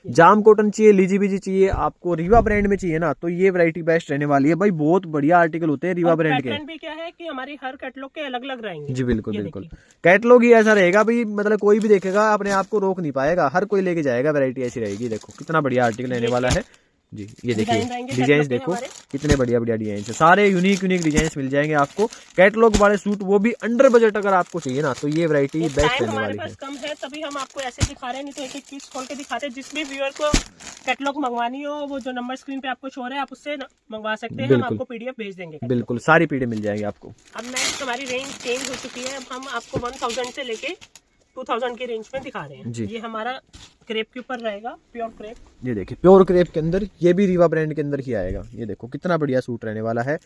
जाम कॉटन चाहिए, लीजी बीजी चाहिए, आपको रीवा ब्रांड में चाहिए ना, तो ये वैरायटी बेस्ट रहने वाली है भाई। बहुत बढ़िया आर्टिकल होते हैं रीवा ब्रांड के। पैटर्न भी क्या है कि हमारी हर कैटलॉग के अलग अलग रहेंगे जी बिल्कुल बिल्कुल। कैटलॉग ही ऐसा रहेगा भाई, मतलब कोई भी देखेगा अपने आप को रोक नहीं पाएगा, हर कोई लेके जाएगा। वैरायटी ऐसी रहेगी। देखो कितना बढ़िया आर्टिकल रहने वाला है जी। ये देखिए डिजाइन देखो कितने बढ़िया बढ़िया डिजाइन है। सारे यूनिक डिजाइन मिल जाएंगे आपको। कैटलॉग वाले सूट, वो भी अंडर बजट अगर आपको चाहिए ना, तो ये वैरायटी बेस्ट रहने वाली है। कम है तभी हम आपको ऐसे दिखा रहे हैं, नहीं तो एक एक पीस खोल के दिखाते हैं। जिस भी व्यूअर को कैटलॉग मंगवानी हो, वो जो नंबर स्क्रीन पे आपको शो है, आप उससे मंगवा सकते हैं। हम आपको पीडीएफ भेज देंगे। बिल्कुल सारी पीडीएफ मिल जाएगी आपको। अब नेक्स्ट हमारी रेंज चेंज हो चुकी है। अब हम आपको 1000 से लेके 2000 की रेंज में दिखा रहे हैं जी। ये हमारा क्रेप के ऊपर रहेगा, प्योर क्रेप। ये देखिए प्योर क्रेप के अंदर, ये भी रीवा ब्रांड के अंदर ही आएगा। ये देखो कितना बढ़िया सूट रहने वाला है,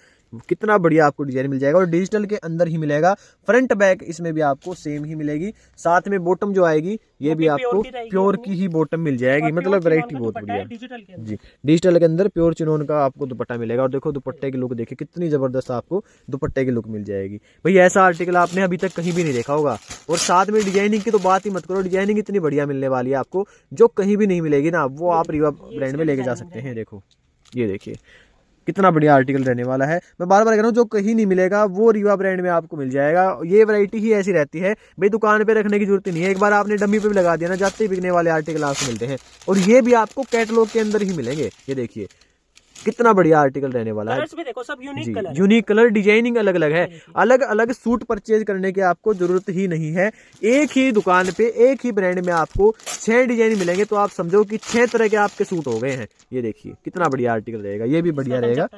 कितना बढ़िया आपको डिजाइन मिल जाएगा। और डिजिटल के अंदर ही मिलेगा। फ्रंट बैक इसमें भी आपको सेम ही मिलेगी। साथ में बॉटम जो आएगी ये भी आपको प्योर की ही बॉटम मिल जाएगी। मतलब वैरायटी बहुत बढ़िया जी। डिजिटल के अंदर प्योर चिनोन का आपको दुपट्टा मिलेगा। और देखो दुपट्टे की लुक देखिए कितनी जबरदस्त आपको दुपट्टे की लुक मिल जाएगी भाई। ऐसा आर्टिकल आपने अभी तक कहीं भी नहीं देखा होगा। और साथ में डिजाइनिंग की तो बात ही मत करो, डिजाइनिंग इतनी बढ़िया मिलने वाली है आपको, जो कहीं भी नहीं मिलेगी ना, वो आप रीवा ब्रांड में लेके जा सकते हैं। देखो ये देखिए कितना बढ़िया आर्टिकल रहने वाला है। मैं बार बार कह रहा हूँ, जो कहीं नहीं मिलेगा वो रीवा ब्रांड में आपको मिल जाएगा। ये वैरायटी ही ऐसी रहती है भाई, दुकान पे रखने की जरूरत नहीं है। एक बार आपने डमी पे भी लगा दिया ना, जाते ही बिकने वाले आर्टिकल आपको मिलते हैं। और ये भी आपको कैटलॉग के अंदर ही मिलेंगे। ये देखिए कितना बढ़िया आर्टिकल रहने वाला है। भी देखो सब unique colour, unique colour, designing अलग अलग है। अलग अलग सूट परचेज करने की आपको जरूरत ही नहीं है। एक ही दुकान पे एक ही ब्रांड में आपको 6 डिजाइन मिलेंगे, तो आप समझो कि 6 तरह के आपके सूट हो गए हैं। ये देखिए कितना बढ़िया आर्टिकल रहेगा। ये भी बढ़िया रहेगा।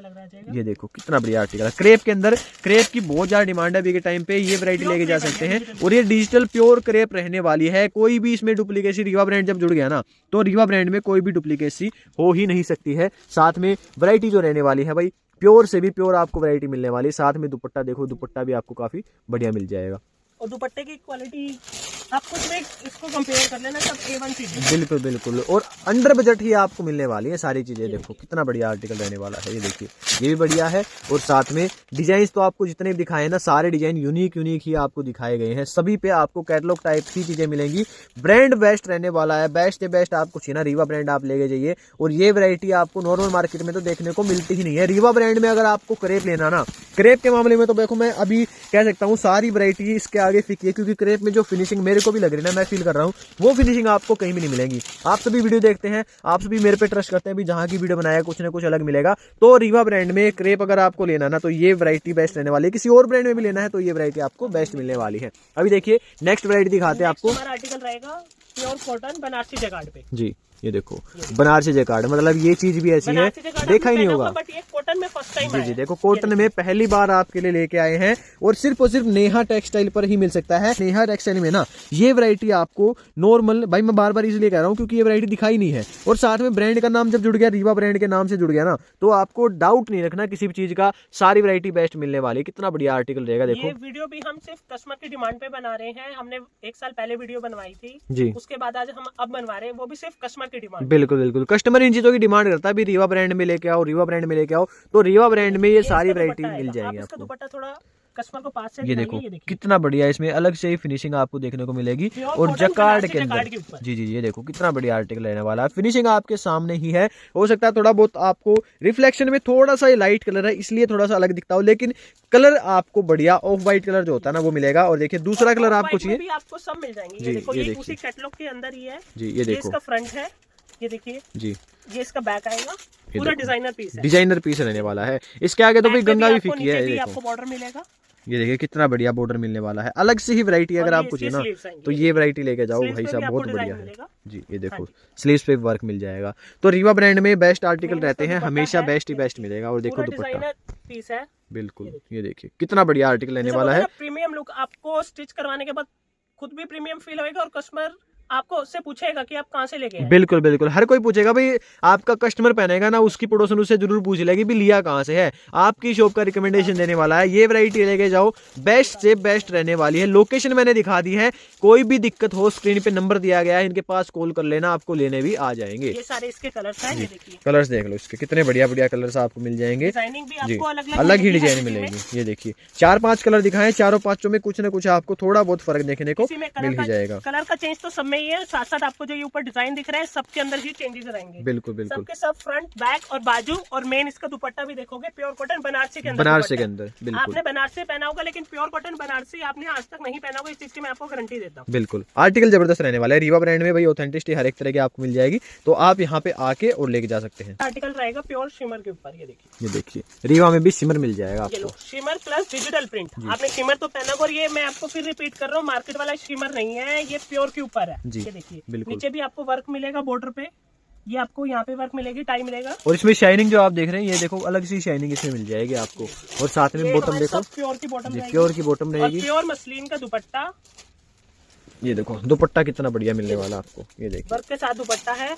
ये देखो कितना बढ़िया आर्टिकल है। क्रेप के अंदर, क्रेप की बहुत ज्यादा डिमांड है अभी के टाइम पे। ये वैरायटी लेके जा सकते हैं। और ये डिजिटल प्योर क्रेप रहने वाली है। कोई भी इसमें डुप्लीकेसी, रीवा ब्रांड जब जुड़ गया ना, तो रीवा ब्रांड में कोई भी डुप्लीकेसी हो ही नहीं सकती है। साथ में वैरायटी जो रहने वाली है भाई, प्योर से भी प्योर आपको वैरायटी मिलने वाली है। साथ में दुपट्टा देखो, दुपट्टा भी आपको काफी बढ़िया मिल जाएगा। और दुपट्टे की क्वालिटी आप कुछ में इसको कंपेयर कर लेना, सब A1 चीज। बिल्कुल बिल्कुल। और अंडर बजट ही आपको मिलने वाली है सारी चीजें। देखो कितना बढ़िया आर्टिकल रहने वाला है। ये देखिए ये भी बढ़िया है। और साथ में डिजाइन तो आपको जितने भी दिखाए ना, सारे डिजाइन यूनिक ही आपको दिखाए गए हैं। सभी पे आपको कैटलॉग टाइप की चीजें मिलेंगी। ब्रांड बेस्ट रहने वाला है। बेस्ट से बेस्ट आपको चाहिए ना, रीवा ब्रांड आप लेके जाइए। और ये वैरायटी आपको नॉर्मल मार्केट में तो देखने को मिलती ही नहीं है। रीवा ब्रांड में अगर आपको क्रेप लेना ना, क्रेप के मामले में तो देखो मैं अभी कह सकता हूँ सारी वैरायटी इसके आगे फीकी है, क्योंकि क्रेप में जो फिनिशिंग मेरे को भी लग रही है ना, मैं फील कर रहा हूँ, वो फिनिशिंग आपको कहीं भी नहीं मिलेगी। आप सभी वीडियो देखते हैं, आप सभी मेरे पे ट्रस्ट करते हैं भी जहाँ की वीडियो बनाया कुछ ना कुछ अलग मिलेगा। तो रीवा ब्रांड में क्रेप अगर आपको लेना ना तो ये वैरायटी बेस्ट रहने वाली है। किसी और ब्रांड में भी लेना है तो ये वैरायटी आपको बेस्ट मिलने वाली है। अभी देखिए नेक्स्ट वैरायटी दिखाते हैं आपको। हमारा आर्टिकल रहेगा प्योर कॉटन बनारसी जैकार्ड पे। जी ये देखो बनारसी जैकार्ड, मतलब ये चीज भी ऐसी है देखा ही नहीं होगा। बट ये कॉटन में फर्स्ट टाइम जी जी देखो कॉटन में पहली बार आपके लिए लेके आए हैं और सिर्फ नेहा टेक्सटाइल पर ही मिल सकता है। नेहा टेक्सटाइल में ना ये वैरायटी आपको नॉर्मल, भाई मैं बार बार इसलिए कह रहा हूँ क्योंकि ये वैरायटी दिखाई नहीं है, और साथ में ब्रांड का नाम जब जुड़ गया, रीवा ब्रांड के नाम से जुड़ गया ना, तो आपको डाउट नहीं रखना किसी भी चीज का, सारी वैरायटी बेस्ट मिलने वाली। कितना बढ़िया आर्टिकल रहेगा। देखो ये वीडियो भी हम सिर्फ कस्टमर की डिमांड पे बना रहे हैं। हमने 1 साल पहले वीडियो बनवाई थी जी, उसके बाद आज हम अब बनवा रहे हैं, वो भी सिर्फ कस्टमर की डिमांड। बिल्कुल बिल्कुल कस्टमर इन चीजों की डिमांड करता है भी रीवा ब्रांड में लेके आओ, रीवा ब्रांड में लेके आओ, तो रीवा ब्रांड में ये सारी वैरायटी मिल जाएगी आपको। दुपट्टा थोड़ा कस्टमर को पास से ये देखो कितना बढ़िया, इसमें अलग से ही फिनिशिंग आपको देखने को मिलेगी और जकार्ड के अंदर। जी जी ये देखो कितना बढ़िया आर्टिकल रहने वाला है। फिनिशिंग आपके सामने ही है, हो सकता है थोड़ा बहुत आपको रिफ्लेक्शन में थोड़ा सा लाइट कलर है इसलिए थोड़ा सा अलग दिखता हो, लेकिन कलर आपको बढ़िया ऑफ व्हाइट कलर जो होता है ना वो मिलेगा। और देखिए दूसरा कलर आपको चाहिए, आपको सब मिल जाएंगे। ये देखो ये उसी कैटलॉग के अंदर ही है जी। ये देखो इसका फ्रंट है, ये देखिए जी, ये इसका बैक आएगा, पूरा डिजाइनर पीस है, डिजाइनर पीस रहने वाला है। इसके आगे तो भाई गंगा भी फीकी है। ये आपको बॉर्डर मिलेगा, ये देखिए कितना बढ़िया बॉर्डर मिलने वाला है। अलग से ही वैरायटी अगर आपको चाहिए ना तो ये वैरायटी लेके जाओ भाई साहब, बहुत बढ़िया है जी। ये देखो स्लीव्स पे वर्क मिल जाएगा। तो रीवा ब्रांड में बेस्ट आर्टिकल रहते हैं, हमेशा बेस्ट ही बेस्ट मिलेगा। और देखो दुपट्टा पीस है, बिल्कुल ये देखिए कितना बढ़िया आर्टिकल रहने वाला है। प्रीमियम लुक, आपको स्टिच करवाने के बाद खुद भी प्रीमियम फील होगा और कस्टमर आपको उससे पूछेगा कि आप कहाँ से लेके आए। बिल्कुल बिल्कुल हर कोई पूछेगा भाई, आपका कस्टमर पहनेगा ना उसकी पड़ोसन उससे जरूर पूछ लेगी भी लिया कहाँ से है। आपकी शॉप का रिकमेंडेशन देने वाला है, ये वैरायटी लेके जाओ, बेस्ट से बेस्ट रहने वाली है। लोकेशन मैंने दिखा दी है, कोई भी दिक्कत हो स्क्रीन पे नंबर दिया गया है, इनके पास कॉल कर लेना, आपको लेने भी आ जाएंगे। ये सारे इसके कलर्स हैं, ये देखिए कलर्स देख लो इसके कितने बढ़िया बढ़िया कलर्स आपको मिल जाएंगे। डिजाइनिंग भी आपको अलग ही डिजाइन मिलेगी। ये देखिए 4-5 कलर दिखाए, चारों पांचों में कुछ ना कुछ आपको थोड़ा बहुत फर्क देखने को मिल ही जाएगा। कलर का चेंज तो सब में ही है, साथ साथ आपको जो ये ऊपर डिजाइन दिख रहा है सबके अंदर ही चेंजेस रहेंगे। बिल्कुल बिल्कुल सबके सब फ्रंट बैक और बाजू और मेन इसका दुपट्टा भी देखोगे प्योर कॉटन बनारसी के अंदर। बनारसी के अंदर बिल्कुल आपने बनारसी पहना होगा लेकिन प्योर कॉटन बनारसी आपने आज तक नहीं पहना होगा, इस चीज की मैं आपको गारंटी देता हूँ। बिल्कुल आर्टिकल जबरदस्त रहने वाला है। रीवा ब्रांड में भाई ऑथेंटिसिटी हर एक तरह की आपको मिल जाएगी, तो आप यहाँ पे आके और लेके जा सकते हैं। आर्टिकल रहेगा प्योर शिमर के ऊपर, ये देखिए रीवा में भी शिमर मिल जाएगा आपको। शिमर प्लस डिजिटल प्रिंट, आपने शिमर तो पहना और ये मैं आपको फिर रिपीट कर रहा हूँ, मार्केट वाला शिमर नहीं है, ये प्योर के ऊपर है। ये देखिए नीचे भी आपको वर्क मिलेगा बॉर्डर पे, ये आपको यहाँ पे वर्क मिलेगी, टाई मिलेगा। और इसमें शाइनिंग जो आप देख रहे हैं ये देखो अलग सी शाइनिंग इसमें मिल जाएगी आपको। और साथ में बॉटम देखो प्योर की बॉटम, प्योर की बॉटम रहेगी, प्योर मसलिन का दुपट्टा। ये देखो दुपट्टा कितना बढ़िया मिलने वाला आपको, ये देखिए वर्क के साथ दुपट्टा है।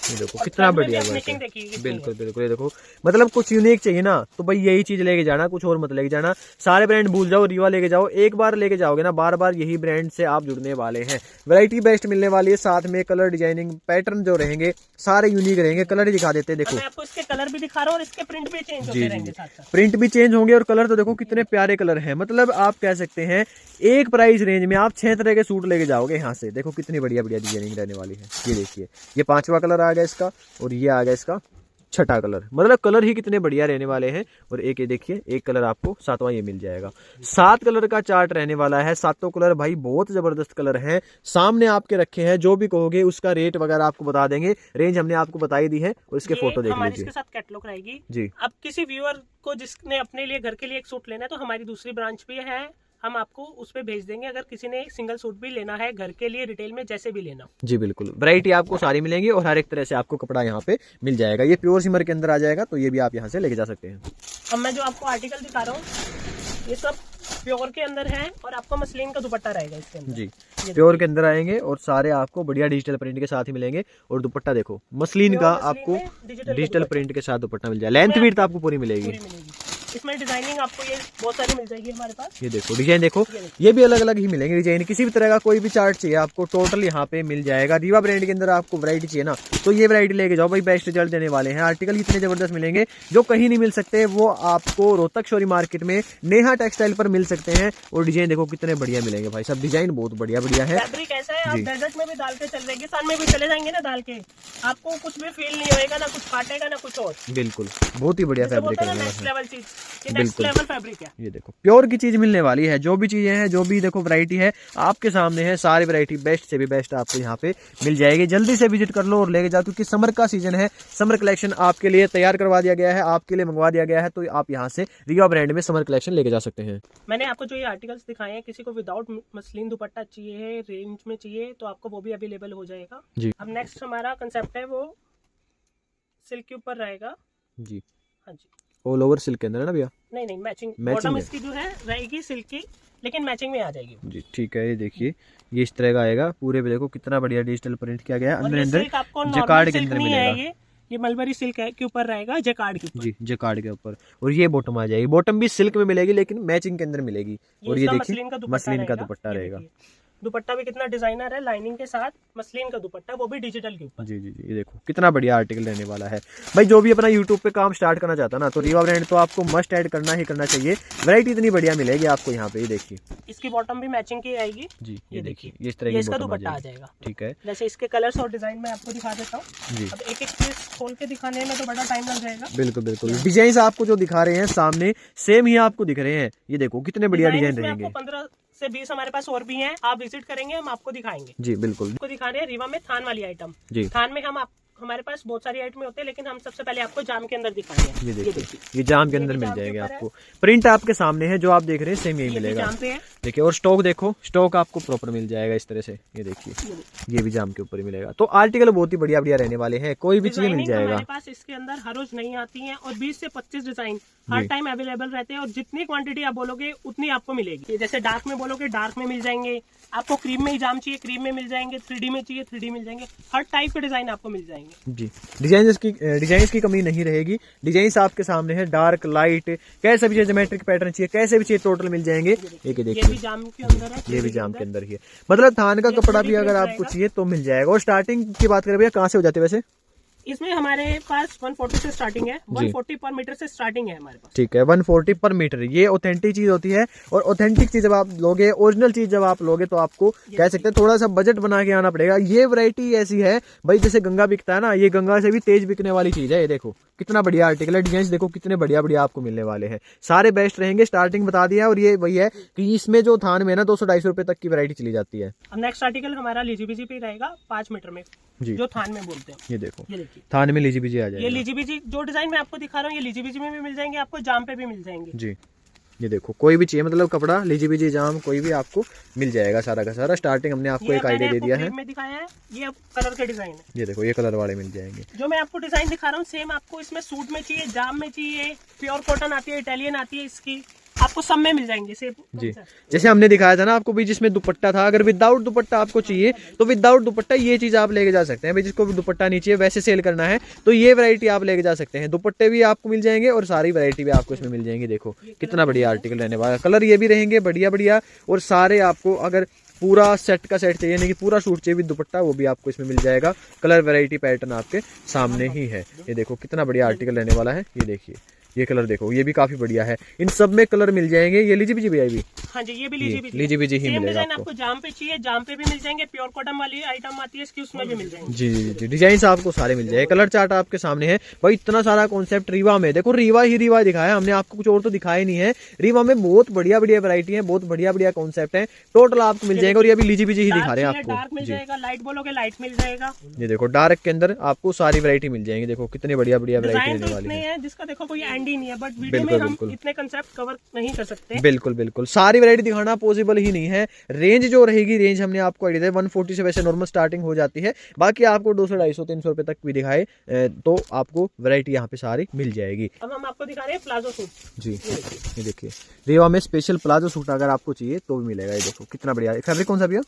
ये देखो कितना बढ़िया वर्क है। बिल्कुल बिल्कुल ये देखो मतलब कुछ यूनिक चाहिए ना तो भाई यही चीज लेके जाना, कुछ और मत लेके जाना। सारे ब्रांड भूल जाओ, रीवा लेके जाओ, एक बार लेके जाओगे ना बार बार यही ब्रांड से आप जुड़ने वाले हैं। वैरायटी बेस्ट मिलने वाली है, साथ में कलर डिजाइनिंग पैटर्न जो रहेंगे सारे यूनिक रहेंगे। कलर ही दिखा देते हैं, देखो मैं आपको इसके कलर भी दिखा रहा हूँ और इसके प्रिंट भी चेंज होते रहेंगे साथ साथ। प्रिंट भी चेंज होंगे और कलर तो देखो कितने प्यारे कलर हैं। मतलब आप कह सकते हैं एक प्राइस रेंज में आप 6 तरह के सूट लेके जाओगे यहाँ से। देखो कितनी बढ़िया बढ़िया डिजाइनिंग रहने वाली है। ये देखिए ये 5वां कलर आ गया इसका और ये आ गया इसका 6ठा कलर। मतलब कलर ही कितने बढ़िया रहने वाले हैं। और एक ये देखिए एक कलर आपको 7वां ये मिल जाएगा। 7 कलर का चार्ट रहने वाला है। 7 कलर भाई बहुत जबरदस्त कलर हैं, सामने आपके रखे हैं। जो भी कहोगे उसका रेट वगैरह आपको बता देंगे, रेंज हमने आपको बताई दी है। और इसके फोटो देख लीजिए, इसके साथ कैटलॉग रहेगी जी। अब किसी व्यूअर को जिसने अपने लिए घर के लिए एक सूट लेना है तो हमारी दूसरी ब्रांच भी है, हम आपको उस पे भेज देंगे। अगर किसी ने सिंगल सूट भी लेना है घर के लिए रिटेल में जैसे भी लेना जी बिल्कुल, वैरायटी आपको सारी मिलेंगी और हर एक तरह से आपको कपड़ा यहाँ पे मिल जाएगा। ये प्योर सिमर के अंदर आ जाएगा, तो ये भी आप यहाँ से लेके जा सकते हैं। अब मैं जो आपको आर्टिकल दिखा रहा हूँ ये सब प्योर के अंदर है और आपको मसलिन का दुपट्टा रहेगा इसके अंदर जी। प्योर के अंदर आएंगे और सारे आपको बढ़िया डिजिटल प्रिंट के साथ ही मिलेंगे। और दुपट्टा देखो मसलिन का आपको डिजिटल प्रिंट के साथ दुपट्टा मिल जाएगा। लेंथ विड्थ आपको पूरी मिलेगी। इसमें डिजाइनिंग आपको ये बहुत सारी मिल जाएगी हमारे पास। ये देखो डिजाइन देखो, ये भी अलग अलग ही मिलेंगे डिजाइन। किसी भी तरह का कोई भी चार्ट चाहिए आपको टोटल यहाँ पे मिल जाएगा। रीवा ब्रांड के अंदर आपको वैरायटी चाहिए ना तो ये वैरायटी लेके जाओ भाई, बेस्ट रिजल्ट देने वाले हैं। आर्टिकल इतने जबरदस्त मिलेंगे जो कहीं नहीं मिल सकते, वो आपको रोहतक शोरी मार्केट में नेहा टेक्सटाइल पर मिल सकते हैं। और डिजाइन देखो कितने बढ़िया मिलेंगे भाई, सब डिजाइन बहुत बढ़िया बढ़िया है। फैब्रिक ऐसा है आप डेजर्ट में भी डाल के चल रेगिस्तान में भी चले जाएंगे ना डाल के, आपको कुछ भी फील नहीं होएगा, ना कुछ फाटेगा ना कुछ और। बिल्कुल बहुत ही बढ़िया फैब्रिक है, नेक्स्ट लेवल चीज। ये नेक्स्ट लेवल फैब्रिक है। ये देखो प्योर की चीज मिलने वाली है, जो भी चीजें हैं, जो भी देखो वैरायटी है आपके सामने है, सारी वैरायटी बेस्ट से भी बेस्ट आपको यहाँ पे मिल जाएगी। जल्दी से विजिट कर लो और लेके जाओ, क्योंकि समर का सीजन है, समर कलेक्शन आपके लिए तैयार करवा दिया गया है, आपके लिए मंगवा दिया गया है, तो आप यहाँ से रीवा ब्रांड में समर कलेक्शन लेके जा सकते हैं। मैंने आपको जो ये आर्टिकल्स दिखाए हैं, किसी को विदाउट मसलिन दुपट्टा चाहिए, रेंज में चाहिए, तो आपको वो भी अवेलेबल हो जाएगा जी। अब नेक्स्ट हमारा कंसेप्ट है वो सिल्क के ऊपर रहेगा जी। हाँ जी, ऑल ओवर सिल्क के अंदर है ना भैया? नहीं मैचिंग Matching बॉटम है। इसकी जो है रहेगी सिल्क की, लेकिन मैचिंग में आ जाएगी। जी ठीक है, ये देखिए ये इस तरह का आएगा, पूरे पे देखो कितना बढ़िया डिजिटल प्रिंट किया गया है, और अंदर ये अंदर सिल्क आपको जकार्ड नॉर्मल के सिल्क अंदर नहीं है, मिलेगा। ये मलबरी सिल्क है के ऊपर रहेगा, जकार्ड के ऊपर। जी जकार्ड के ऊपर, और ये बॉटम आ जाएगी, बॉटम भी सिल्क में मिलेगी लेकिन मैचिंग के अंदर मिलेगी। और ये इसका देखिए मसलिन का दुपट्टा ये रहेगा। देखिए, दुपट्टा भी कितना डिजाइनर है, लाइनिंग के साथ मसलिन का दुपट्टा, वो भी डिजिटल के ऊपर। जी जी जी, ये देखो कितना बढ़िया आर्टिकल रहने वाला है भाई। जो भी अपना यूट्यूब पे काम स्टार्ट करना चाहता है ना, तो रीवा ब्रांड तो आपको मस्ट ऐड करना ही करना चाहिए। वैरायटी इतनी बढ़िया मिलेगी आपको यहाँ पे, ये देखिए इसकी बॉटम भी मैचिंग की आएगी। जी, ये देखिए ये इस तरह ये की इसका बॉटम दुपट्टा आ जाएगी। जाएगा। ठीक है जैसे इसके कलर्स और डिजाइन मैं आपको दिखा देता हूँ। जी, अब एक एक पीस खोल के दिखाने में तो बड़ा टाइम लग जाएगा। बिल्कुल बिल्कुल। डिजाइन आपको जो दिखा रहे हैं सामने सेम ही आपको दिख रहे हैं, ये देखो कितने बढ़िया डिजाइन रहेंगे। 15 से 20 हमारे पास और भी हैं, आप विजिट करेंगे, हम आपको दिखाएंगे। जी बिल्कुल। आपको दिखा रहे हैं रीवा में थान वाली आइटम। जी थान में हमारे पास बहुत सारी आइटम होते हैं, लेकिन हम सबसे पहले आपको जाम के अंदर दिखाएंगे। ये देखिए ये जाम के अंदर ये भी मिल जाम के जाएंगे ऊपर आपको। प्रिंट आपके सामने है, जो आप देख रहे हैं सेम यही ये भी मिलेगा। जाम पे है। देखिए और स्टॉक देखो, स्टॉक आपको प्रॉपर मिल जाएगा इस तरह से। ये देखिए ये भी जाम के ऊपर ही मिलेगा। तो आर्टिकल बहुत ही बढ़िया बढ़िया रहने वाले हैं, कोई भी चीज मिल डिजाइनिंग जाएगा। हमारे पास इसके अंदर हर रोज नहीं आती है, और 20 से 25 डिजाइन हर टाइम अवेलेबल रहते हैं, और जितनी क्वांटिटी आप बोलोगे उतनी आपको मिलेगी। जैसे डार्क में बोलोगे डार्क में मिल जाएंगे, आपको क्रीम में ही जाम चाहिए क्रीम में मिल जाएंगे, 3D में चाहिए 3D मिल जाएंगे, हर टाइप के डिजाइन आपको मिल जाएंगे। जी डिजाइन की कमी नहीं रहेगी, डिजाइन आपके सामने है, डार्क लाइट कैसे भी ज्योमेट्रिक पैटर्न चाहिए, कैसे भी चाहिए टोटल मिल जाएंगे। ये ये देखिए भी जाम के अंदर है, ये भी जाम के अंदर ही है, मतलब थान का कपड़ा भी अगर आपको चाहिए तो मिल जाएगा। और स्टार्टिंग की बात करें भैया कहाँ से हो जाते हैं वैसे? इसमें हमारे पास 140 से स्टार्टिंग है, 140 पर मीटर से स्टार्टिंग है हमारे पास। ठीक है 140 पर मीटर, ये ऑथेंटिक चीज होती है। और ऑथेंटिक चीज जब आप लोगे, ओरिजिनल चीज जब आप लोगे, तो आपको कह सकते हैं थोड़ा सा बजट बना के आना पड़ेगा। ये वैरायटी ऐसी है भाई, जैसे गंगा बिकता है ना, ये गंगा से भी तेज बिकने वाली चीज है। ये देखो कितना बढ़िया आर्टिकल है, डिजाइन देखो कितने बढ़िया बढ़िया आपको मिलने वाले हैं, सारे बेस्ट रहेंगे। स्टार्टिंग बता दिया, और ये वही है कि इसमें जो थान में ना 200-250 रुपए तक की वैरायटी चली जाती है। अब नेक्स्ट आर्टिकल हमारा लीजीबीजी पे रहेगा 5 मीटर में, जी जो थान में बोलते हैं। ये देखो ये देखिए थान में लीजीबीजी आ ये जाएगा। लीजीबीजी जो डिजाइन मैं आपको दिखा रहा हूँ, ये लीजीबीजी में भी मिल जाएंगे, आपको जाम पे भी मिल जाएंगे। जी ये देखो कोई भी चाहिए, मतलब कपड़ा लीजीबीजी जाम कोई भी आपको मिल जाएगा, सारा का सारा। स्टार्टिंग हमने आपको एक आइडिया दे दिया है। में दिखाया है, ये अब कलर के डिजाइन है। ये देखो ये कलर वाले मिल जाएंगे। जो मैं आपको डिजाइन दिखा रहा हूँ सेम आपको इसमें सूट में चाहिए, जाम में चाहिए, प्योर कॉटन आती है, इटालियन आती है, इसकी आपको सब में मिल जाएंगे सेम। जी जैसे हमने दिखाया था ना आपको भी, जिसमें दुपट्टा था, अगर विदाउट दुपट्टा आपको चाहिए तो विदाउट दुपट्टा ये चीज आप लेके जा सकते हैं भाई। जिसको भी दुपट्टा नहीं चाहिए, वैसे सेल करना है, तो ये वैरायटी आप लेके जा सकते हैं। दुपट्टे भी आपको मिल जाएंगे और सारी वैरायटी भी आपको इसमें मिल जाएंगी। देखो कितना बढ़िया आर्टिकल रहने वाला, कलर ये भी रहेंगे बढ़िया बढ़िया। और सारे आपको अगर पूरा सेट का सेट चाहिए, यानी कि पूरा सूट चाहिए भी दुपट्टा, वो भी आपको इसमें मिल जाएगा। कलर वैरायटी पैटर्न आपके सामने ही है। ये देखो कितना बढ़िया आर्टिकल रहने वाला है। ये देखिए ये कलर देखो, ये भी काफी बढ़िया है, इन सब में कलर मिल जाएंगे। ये लीजीबीजी भी आई, हाँ जी ये भी लीजीबीजी ही मिलेगा डिजाइन आपको। आपको जाम पे चाहिए, जाम पे भी मिल जाएंगे, प्योर कॉटन वाली आइटम आती है इसकी, उसमें भी मिल जाएंगे। जी जी जी डिजाइन आपको सारे मिल जाएंगे। कलर चार्ट आपके सामने है भाई, इतना सारा कॉन्सेप्ट रीवा में। देखो रीवा ही रीवा दिखाया हमने आपको, कुछ और तो दिखाया नहीं है। रीवा में बहुत बढ़िया बढ़िया वैरायटी है, बहुत बढ़िया बढ़िया कॉन्सेप्ट है, टोटल आपको मिल जाएगा। और ये अभी लीजीबीजी ही दिखा रहे हैं आपको। डार्क मिल जाएगा, लाइट बोलोगे लाइट मिल जाएगा। ये देखो डार्क के अंदर आपको सारी वैरायटी मिल जाएंगी। देखो कितनी बढ़िया बढ़िया वैरायटी डिजाइन रहने तो वाली इतने है। हैं जिसका देखो कोई एंड ही नहीं है, बट वीडियो में बिल्कुल, हम बिल्कुल। इतने कंसेप्ट कवर नहीं कर सकते। बिल्कुल बिल्कुल सारी वैरायटी दिखाना पॉसिबल ही नहीं है। रेंज जो रहेगी, रेंज हमने आपको आइडिया दिया 140 से वैसे नॉर्मल स्टार्टिंग हो जाती है। बाकी आपको 200-250-300 रुपए तक भी दिखाए तो आपको वैरायटी यहाँ पे सारी मिल जाएगी। अब हम आपको दिखा रहे हैं प्लाजो सूट। जी ये देखिए रेवा में स्पेशल प्लाजो सूट अगर आपको चाहिए तो भी मिलेगा। ये देखो कितना बढ़िया, फैब्रिक कौन सा भैया?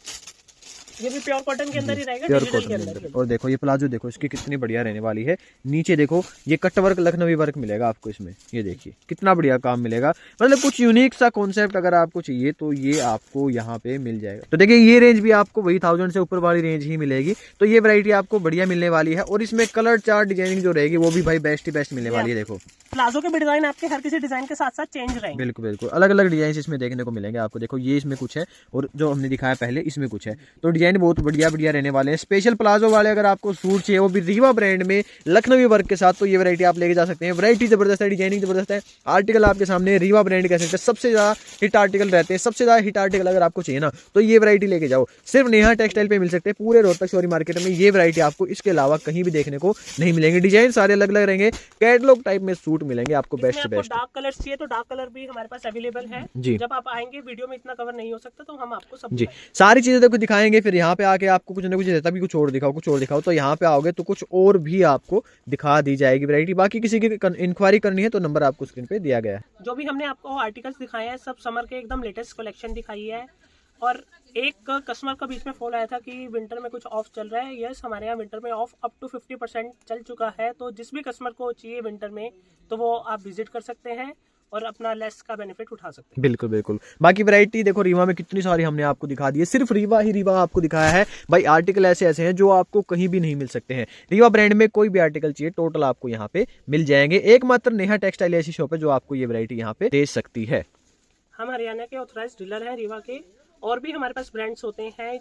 ये भी प्योर कॉटन के अंदर ही रहेगा, प्योर डिजिटल कॉटन के के अंदर। अंदर। और देखो ये प्लाजो देखो इसकी कितनी बढ़िया रहने वाली है। नीचे देखो ये कट वर्क लखनवी वर्क मिलेगा आपको इसमें। ये देखिए कितना बढ़िया काम मिलेगा, मतलब कुछ यूनिक सा कॉन्सेप्ट अगर आपको चाहिए तो ये आपको यहाँ पे मिल जाएगा। तो देखिए ये रेंज भी आपको वही 1000 से ऊपर वाली रेंज ही मिलेगी। तो ये वैरायटी आपको बढ़िया मिलने वाली है। और इसमें कलर चार्ट डिजाइनिंग जो रहेगी वो भी भाई बेस्ट ही बेस्ट मिलने वाली है। देखो प्लाजो के भी डिजाइन आपके हर किसी डिजाइन के साथ साथ चेंज रहेंगे। बिल्कुल बिल्कुल अलग अलग डिजाइन इसमें देखने को मिलेंगे आपको। देखो ये इसमें कुछ है और जो हमने दिखाया पहले इसमें कुछ है, तो डिजाइन डिजाइन बहुत बढ़िया बढ़िया रहने वाले हैं। स्पेशल प्लाजो वाले अगर आपको सूट चाहिए वो भी रीवा ब्रांड में लखनवी वर्क के साथ, तो ये वैरायटी आप लेके जा सकते हैं। वैरायटी जबरदस्त है, डिजाइनिंग जबरदस्त है। आर्टिकल आपके सामने रीवा ब्रांड का सबसे ज्यादा हिट आर्टिकल रहते हैं। सबसे ज्यादा हिट आर्टिकल अगर आपको चाहिए ना तो ये वैरायटी लेके जाओ। सिर्फ नेहा टेक्सटाइल पे मिल सकते हैं पूरे रोहतक शोरी मार्केट में। ये वैरायटी आपको इसके अलावा कहीं भी देखने को नहीं मिलेंगे। डिजाइन सारे अलग अलग रहेंगे, कैटलॉग टाइप में सूट मिलेंगे आपको बेस्ट से बेस्ट। डार्क कलर चाहिए तो डार्क कलर भी हमारे पास अवेलेबल है जी। जब आप आएंगे वीडियो में इतना कवर नहीं हो सकता तो हम आपको सब जी सारी चीजें देखो दिखाएंगे, फिर यहाँ पे आके आपको कुछ ना कुछ रहता भी कुछ और दिखाओ कुछ और दिखाओ, तो यहाँ पे आओगे तो कुछ और भी आपको दिखा दी जाएगी वैरायटी। बाकी किसी की इंक्वायरी करनी है तो नंबर आपको स्क्रीन पे दिया गया है। जो भी हमने आपको आर्टिकल्स दिखाए हैं सब समर के एकदम लेटेस्ट कलेक्शन दिखाई है। और एक कस्टमर का बीच में फोन आया था कि विंटर में कुछ ऑफ चल रहा है। यस, हमारे यहाँ विंटर में ऑफ अप टू 50% चल चुका है। तो जिस भी कस्टमर को चाहिए विंटर में तो वो आप विजिट कर सकते हैं और अपना लेस का बेनिफिट उठा सकते हैं। बिल्कुल बिल्कुल। बाकी वैरायटी देखो रीवा में कितनी सारी हमने आपको दिखा दी है। सिर्फ रीवा ही रीवा आपको दिखाया है भाई। आर्टिकल ऐसे ऐसे हैं जो आपको कहीं भी नहीं मिल सकते हैं। रीवा ब्रांड में कोई भी आर्टिकल चाहिए टोटल आपको यहाँ पे मिल जाएंगे। एकमात्र नेहा टेक्सटाइल ऐसी शॉप है जो आपको ये वैरायटी यहाँ पे दे सकती है। हम हरियाणा के ऑथराइज्ड डीलर हैं रीवा के। और भी हमारे पास ब्रांड्स होते हैं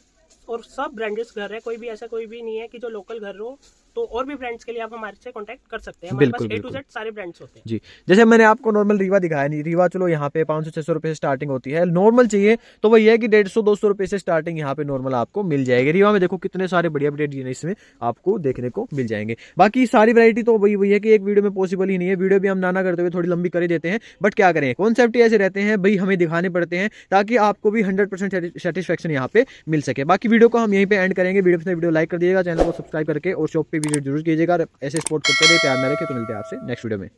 और सब ब्रांडेड घर है। कोई भी ऐसा कोई भी नहीं है कि जो लोकल घर हो। तो और भी ब्रांड्स के लिए आप हमारे से कांटेक्ट कर सकते हैं। हमारे पास A to Z सारे ब्रांड्स होते हैं। जी जैसे मैंने आपको नॉर्मल रीवा दिखाया नहीं, रीवा चलो यहाँ पे 500-600 रुपए से स्टार्टिंग होती है। नॉर्मल चाहिए तो वही है कि 150-200 रुपए से स्टार्टिंग यहाँ पे नॉर्मल आपको मिल जाएगी। रीवा में देखो कितने सारे बढ़िया बढ़िया डिजाइन इसमें आपको देखने को मिल जाएंगे। बाकी सारी वैरायटी तो वही है कि एक वीडियो में पॉसिबल ही नहीं है। वीडियो भी हम नाना करते हुए थोड़ी लंबी कर ही देते हैं, बट क्या करें कॉन्सेप्ट ऐसे रहते हैं भाई, हमें दिखाने पड़ते हैं ताकि आपको भी 100% सेटिस्फेक्शन यहाँ पे मिल सके। बाकी वीडियो को हम यहीं पे एंड करेंगे। वीडियो लाइक कर दीजिएगा, चैनल को सब्सक्राइब करके और शॉप पे विजिट जरूर कीजिएगा। ऐसे सपोर्ट करते रहिए, प्यार में रखिए। तो मिलते हैं आपसे नेक्स्ट वीडियो में।